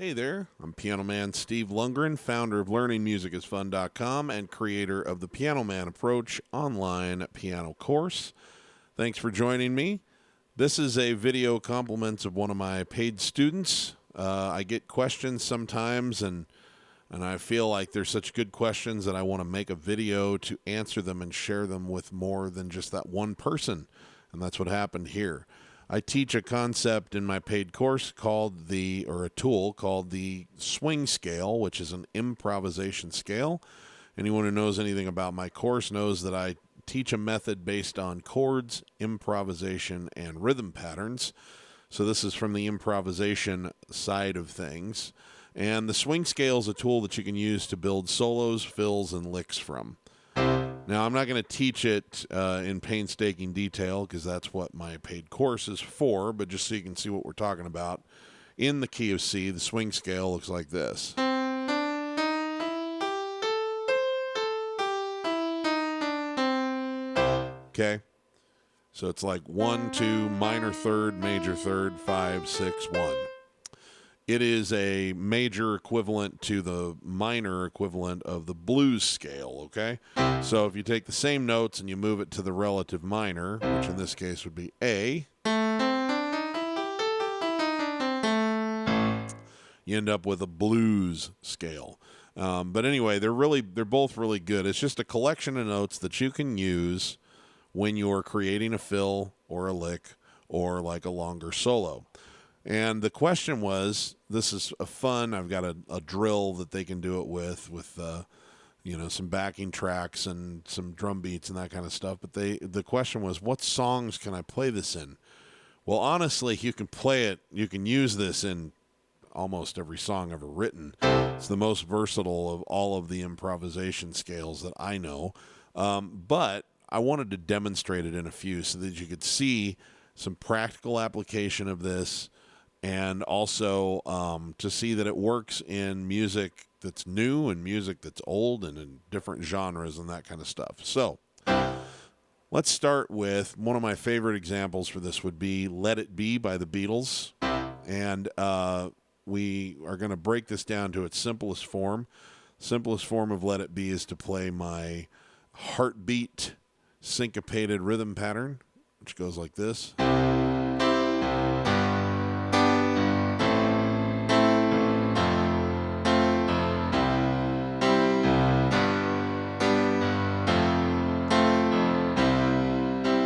Hey there, I'm Piano Man Steve Lungrin, founder of LearningMusicIsFun.com and creator of the Piano Man Approach online piano course. Thanks for joining me. This is a video compliments of one of my paid students. I get questions sometimes, and I feel like they're such good questions that I want to make a video to answer them and share them with more than just that one person, and that's what happened here. I teach a concept in my paid course called a tool called the swing scale, which is an improvisation scale. Anyone who knows anything about my course knows that I teach a method based on chords, improvisation, and rhythm patterns. So this is from the improvisation side of things. And the swing scale is a tool that you can use to build solos, fills, and licks from. Now, I'm not going to teach it in painstaking detail because that's what my paid course is for, but just so you can see what we're talking about. In the key of C, the swing scale looks like this. Okay? So it's like 1, 2, minor third, major third, 5, 6, 1. It is a major equivalent to the minor equivalent of the blues scale, okay? So if you take the same notes and you move it to the relative minor, which in this case would be A, you end up with a blues scale. But anyway, they're both really good. It's just a collection of notes that you can use when you're creating a fill or a lick or like a longer solo. And the question was, this is a fun, I've got a drill that they can do it with some backing tracks and some drum beats and that kind of stuff. But the question was, what songs can I play this in? Well, honestly, you can use this in almost every song ever written. It's the most versatile of all of the improvisation scales that I know. But I wanted to demonstrate it in a few so that you could see some practical application of this, and also to see that it works in music that's new and music that's old and in different genres and that kind of stuff. So let's start with one of my favorite examples for this would be Let It Be by the Beatles. And we are going to break this down to its simplest form. Simplest form of Let It Be is to play my heartbeat syncopated rhythm pattern, which goes like this.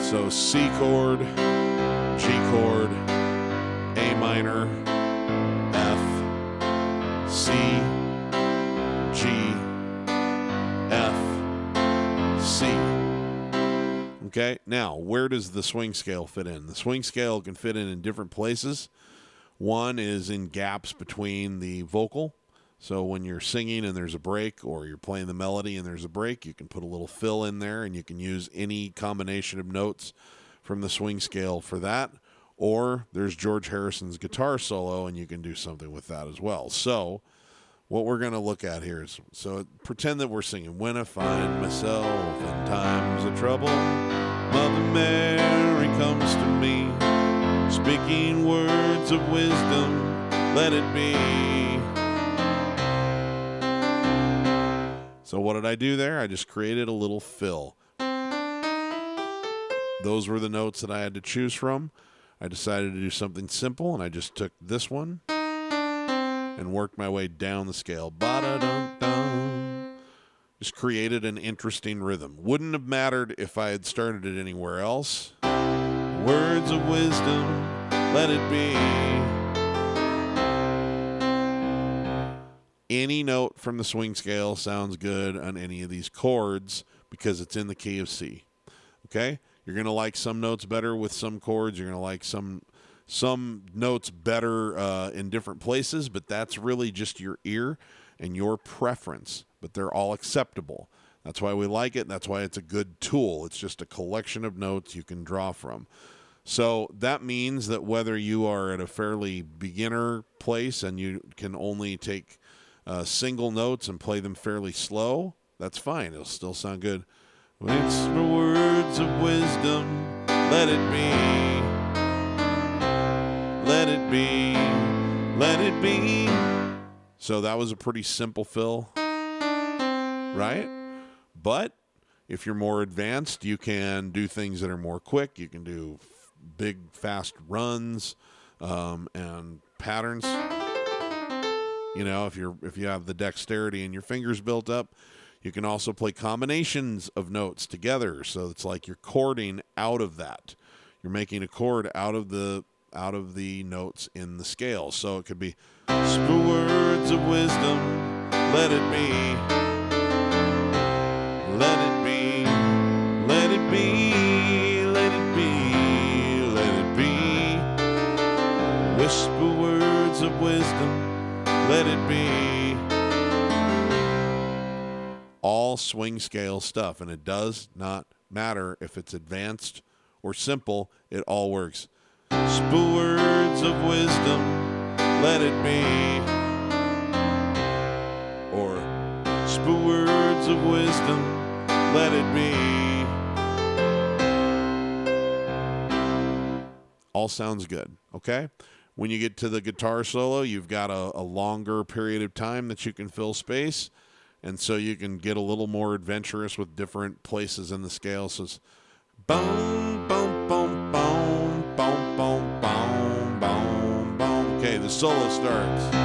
So C chord, G chord, A minor, F, C, G, F, C. Okay, now where does the swing scale fit in? The swing scale can fit in different places. One is in gaps between the vocal. So when you're singing and there's a break, or you're playing the melody and there's a break, you can put a little fill in there, and you can use any combination of notes from the swing scale for that. Or there's George Harrison's guitar solo, and you can do something with that as well. So what we're going to look at here is, so pretend that we're singing, when I find myself in times of trouble, Mother Mary comes to me, speaking words of wisdom, let it be. So what did I do there? I just created a little fill. Those were the notes that I had to choose from. I decided to do something simple, and I just took this one and worked my way down the scale. Ba-da-dum-dum. Just created an interesting rhythm. Wouldn't have mattered if I had started it anywhere else. Words of wisdom, let it be. Any note from the swing scale sounds good on any of these chords because it's in the key of C. Okay? You're going to like some notes better with some chords. You're going to like some notes better in different places, but that's really just your ear and your preference. But they're all acceptable. That's why we like it. That's why it's a good tool. It's just a collection of notes you can draw from. So that means that whether you are at a fairly beginner place and you can only take single notes and play them fairly slow, that's fine. It'll still sound good. It's the words of wisdom, let it be. Let it be. let it be. So that was a pretty simple fill, right? But if you're more advanced, you can do things that are more quick. You can do big, fast runs and patterns. You know, if you have the dexterity and your fingers built up, you can also play combinations of notes together. So it's like you're chording out of that. You're making a chord out of the notes in the scale. So it could be words of wisdom, let it be, let it be, let it be, let it be, let it be. Whisper words of wisdom, let it be. All swing scale stuff, and it does not matter if it's advanced or simple, it all works. Words of wisdom, let it be. Or words of wisdom, let it be. All sounds good, okay? When you get to the guitar solo, you've got a longer period of time that you can fill space, and so you can get a little more adventurous with different places in the scale. So it's boom, boom, boom, boom, boom, boom, boom, boom, boom. Okay, the solo starts.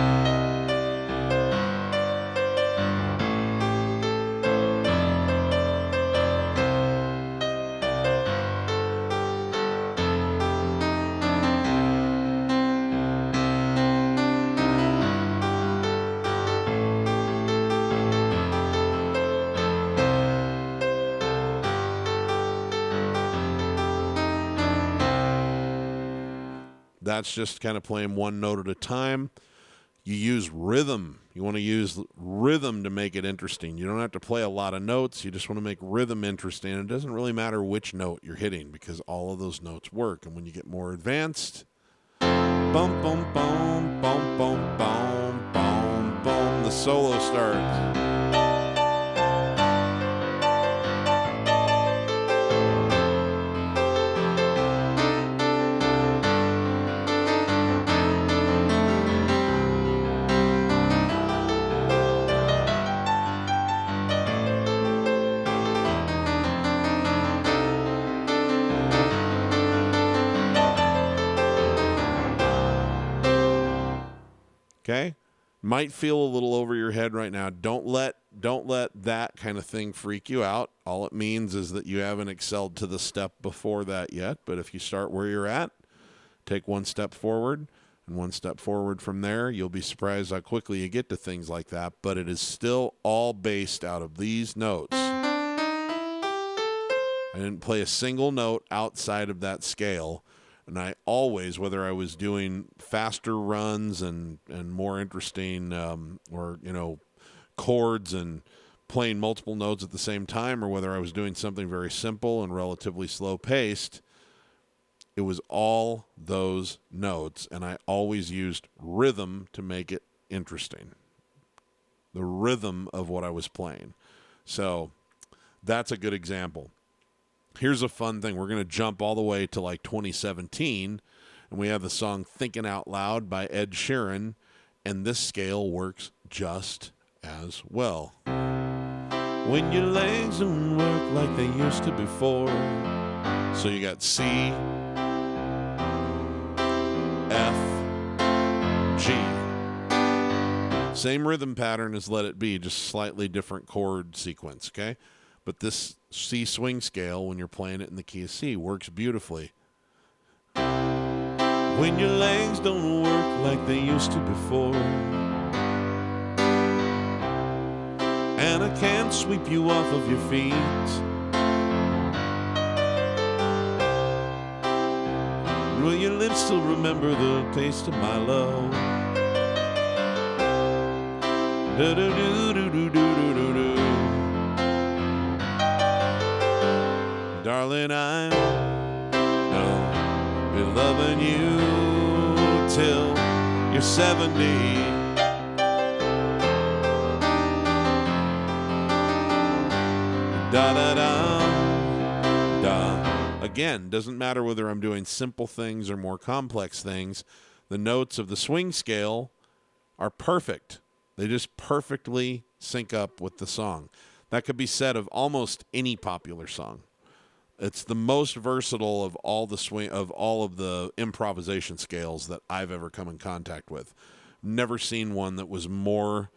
That's just kind of playing one note at a time. You use rhythm. You want to use rhythm to make it interesting. You don't have to play a lot of notes. You just want to make rhythm interesting. And it doesn't really matter which note you're hitting because all of those notes work. And when you get more advanced, bum, bum, bum, bum, bum, bum, bum, bum, the solo starts. Okay? Might feel a little over your head right now. Don't let that kind of thing freak you out. All it means is that you haven't excelled to the step before that yet. But if you start where you're at, take one step forward and one step forward from there, you'll be surprised how quickly you get to things like that. But it is still all based out of these notes. I didn't play a single note outside of that scale. And I always, whether I was doing faster runs and more interesting or, you know, chords and playing multiple notes at the same time, or whether I was doing something very simple and relatively slow paced, it was all those notes. And I always used rhythm to make it interesting. The rhythm of what I was playing. So that's a good example. Here's a fun thing. We're going to jump all the way to like 2017, and we have the song Thinking Out Loud by Ed Sheeran, and this scale works just as well. When your legs don't work like they used to before. So you got C, F, G. Same rhythm pattern as Let It Be, just slightly different chord sequence, okay? But this C swing scale, when you're playing it in the key of C, works beautifully. When your legs don't work like they used to before, and I can't sweep you off of your feet, will your lips still remember the taste of my love? Do-do-do-do-do-do-do-do. Darling, I'm gonna be loving you till you're 70. Da-da-da, da. Again, doesn't matter whether I'm doing simple things or more complex things. The notes of the swing scale are perfect. They just perfectly sync up with the song. That could be said of almost any popular song. It's the most versatile of all of the improvisation scales that I've ever come in contact with. Never seen one that was more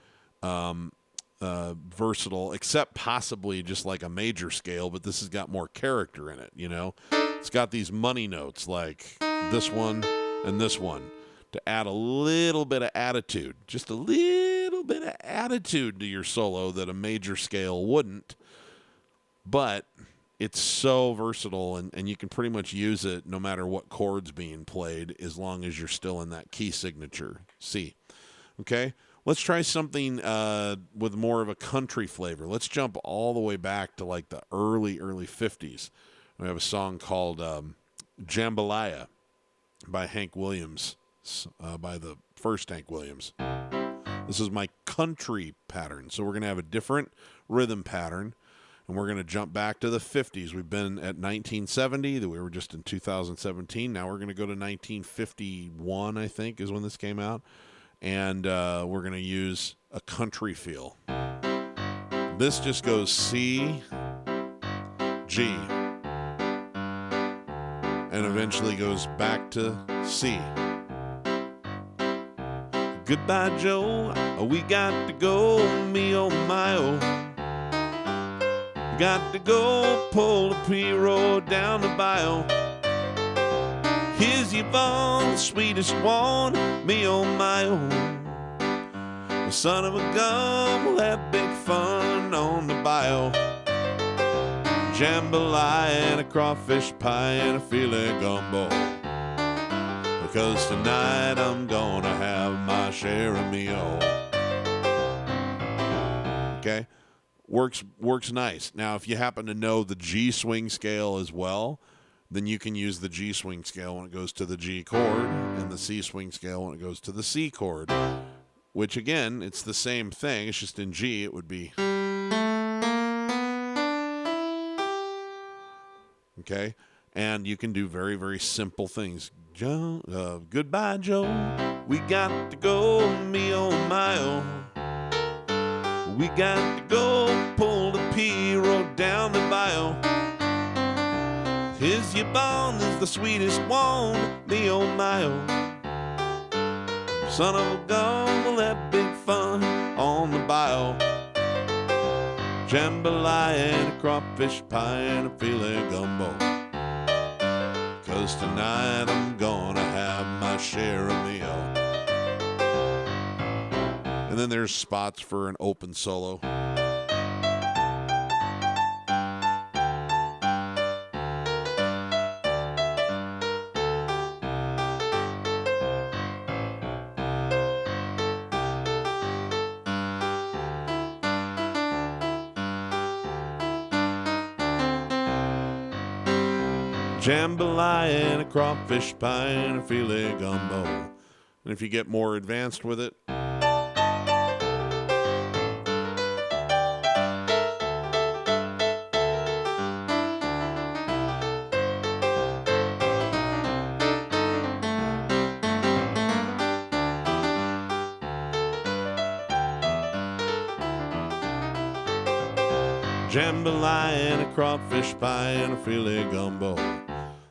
versatile, except possibly just like a major scale, but this has got more character in it, you know? It's got these money notes like this one and this one to add a little bit of attitude, just a little bit of attitude to your solo that a major scale wouldn't. But it's so versatile, and you can pretty much use it no matter what chord's being played as long as you're still in that key signature, C. Okay? Let's try something with more of a country flavor. Let's jump all the way back to like the early 50s. We have a song called Jambalaya by Hank Williams, by the first Hank Williams. This is my country pattern. So we're going to have a different rhythm pattern, and we're going to jump back to the 50s. We've been at 1970. We were just in 2017. Now we're going to go to 1951, I think, is when this came out. And we're going to use a country feel. This just goes C, G, and eventually goes back to C. Goodbye, Joe, we got to go, me oh my oh. Got to go pull the P-road down the bayou. Here's Yvonne, the sweetest one, me oh my oh. The son of a gun, we'll have big fun on the bayou. Jambalaya and a crawfish pie and a filet gumbo. Because tonight I'm gonna have my share of me oh. Okay? Works nice. Now, if you happen to know the G swing scale as well, then you can use the G swing scale when it goes to the G chord and the C swing scale when it goes to the C chord, which, again, it's the same thing. It's just in G, it would be. Okay? And you can do very, very simple things. Goodbye, Joe. We got to go, me oh my oh. We got to go pull the P-road down the bayou. His Yvonne is the sweetest one, me oh my oh. Son of a gun, we'll have big fun on the bayou. Jambalaya and a crawfish pie and a filet gumbo. 'Cause tonight I'm gonna have my share of me oh. And then there's spots for an open solo. Jambalaya and a crawfish pie and a filet gumbo. And if you get more advanced with it, jambalaya and a crawfish pie and a filet gumbo.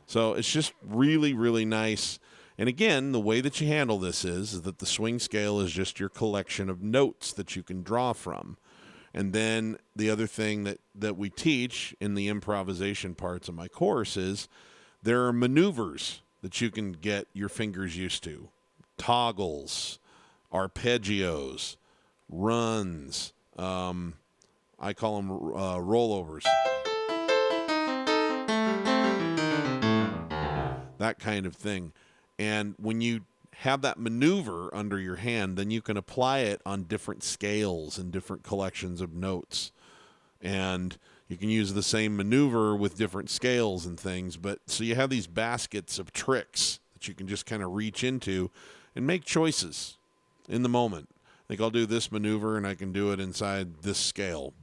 So it's just really, really nice. And again, the way that you handle this is that the swing scale is just your collection of notes that you can draw from. And then the other thing that we teach in the improvisation parts of my course is there are maneuvers that you can get your fingers used to. Toggles, arpeggios, runs, I call them rollovers. That kind of thing. And when you have that maneuver under your hand, then you can apply it on different scales and different collections of notes. And you can use the same maneuver with different scales and things. But so you have these baskets of tricks that you can just kind of reach into and make choices in the moment. I think I'll do this maneuver and I can do it inside this scale.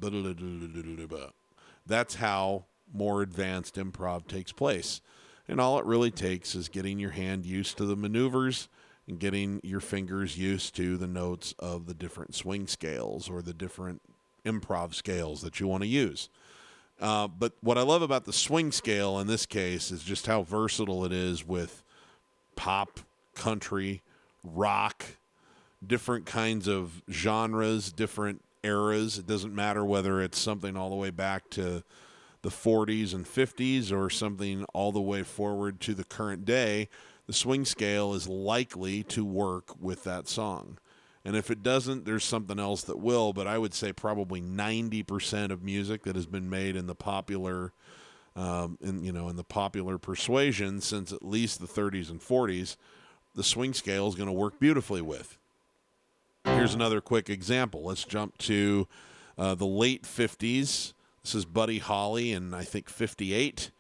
That's how more advanced improv takes place. And all it really takes is getting your hand used to the maneuvers and getting your fingers used to the notes of the different swing scales or the different improv scales that you want to use. But what I love about the swing scale in this case is just how versatile it is with pop, country, rock, different kinds of genres, different eras. It doesn't matter whether it's something all the way back to the 40s and 50s or something all the way forward to the current day. The swing scale is likely to work with that song. And if it doesn't, there's something else that will, but I would say probably 90% of music that has been made in the popular in the popular persuasion since at least the 30s and 40s, the swing scale is going to work beautifully with. Here's another quick example. Let's jump to the late 50s. This is Buddy Holly in, I think, 58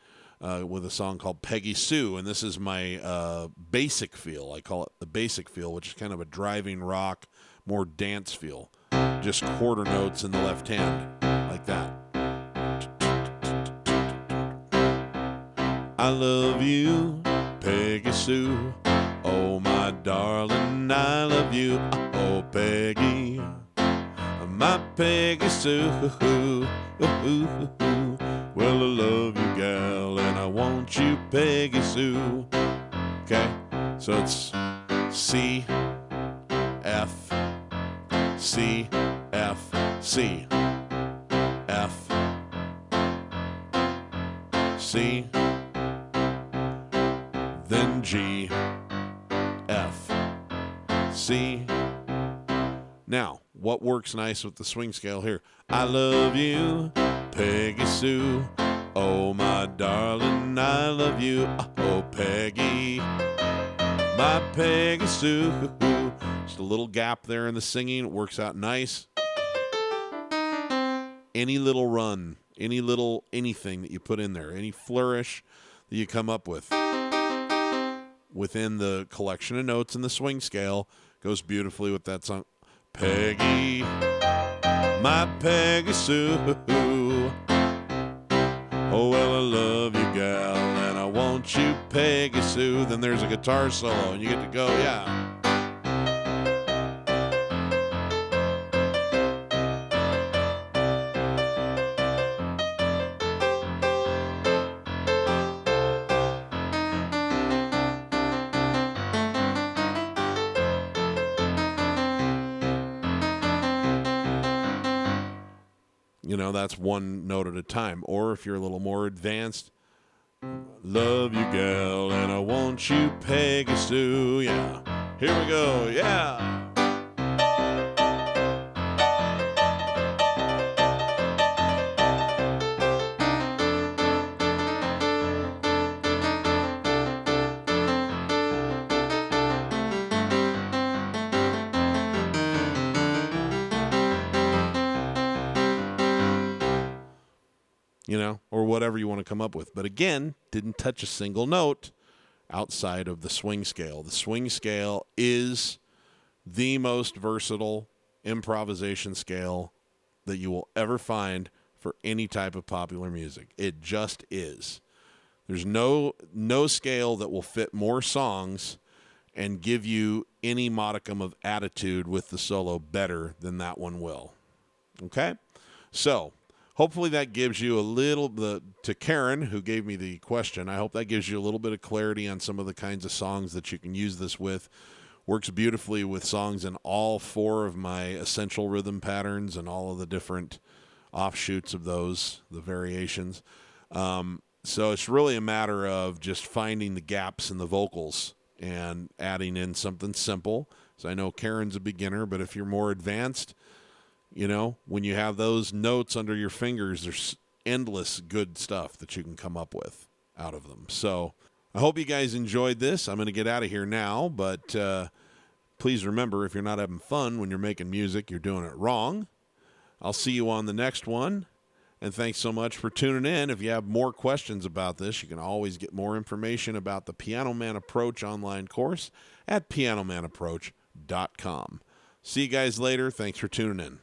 with a song called Peggy Sue, and this is my basic feel. I call it the basic feel, which is kind of a driving rock, more dance feel. Just quarter notes in the left hand, like that. I love you, Peggy Sue. Oh, my darling, I love you. Oh, Peggy, my Peggy Sue. Well, I love you, gal, and I want you, Peggy Sue. Okay, so it's C, F, C, F, C, F, C, then G, F, C. Now, what works nice with the swing scale here? I love you, Peggy Sue. Oh, my darling, I love you. Oh, Peggy, my Peggy Sue. Just a little gap there in the singing. It works out nice. Any little run, any little anything that you put in there, any flourish that you come up with within the collection of notes in the swing scale goes beautifully with that song. Peggy, my Peggy Sue. Oh, well, I love you, gal, and I want you, Peggy Sue. Then there's a guitar solo, and you get to go, yeah. You know, that's one note at a time. Or if you're a little more advanced, love you, gal, and I want you, Peggy Sue. Yeah. Here we go. Yeah. You know, or whatever you want to come up with. But again, didn't touch a single note outside of the swing scale. The swing scale is the most versatile improvisation scale that you will ever find for any type of popular music. It just is. There's no scale that will fit more songs and give you any modicum of attitude with the solo better than that one will. Okay? So, hopefully that gives you a little bit, to Karen, who gave me the question, I hope that gives you a little bit of clarity on some of the kinds of songs that you can use this with. Works beautifully with songs in all four of my essential rhythm patterns and all of the different offshoots of those, the variations. So it's really a matter of just finding the gaps in the vocals and adding in something simple. So I know Karen's a beginner, but if you're more advanced, you know, when you have those notes under your fingers, there's endless good stuff that you can come up with out of them. So I hope you guys enjoyed this. I'm going to get out of here now, but please remember, if you're not having fun when you're making music, you're doing it wrong. I'll see you on the next one, and thanks so much for tuning in. If you have more questions about this, you can always get more information about the Piano Man Approach online course at pianomanapproach.com. See you guys later. Thanks for tuning in.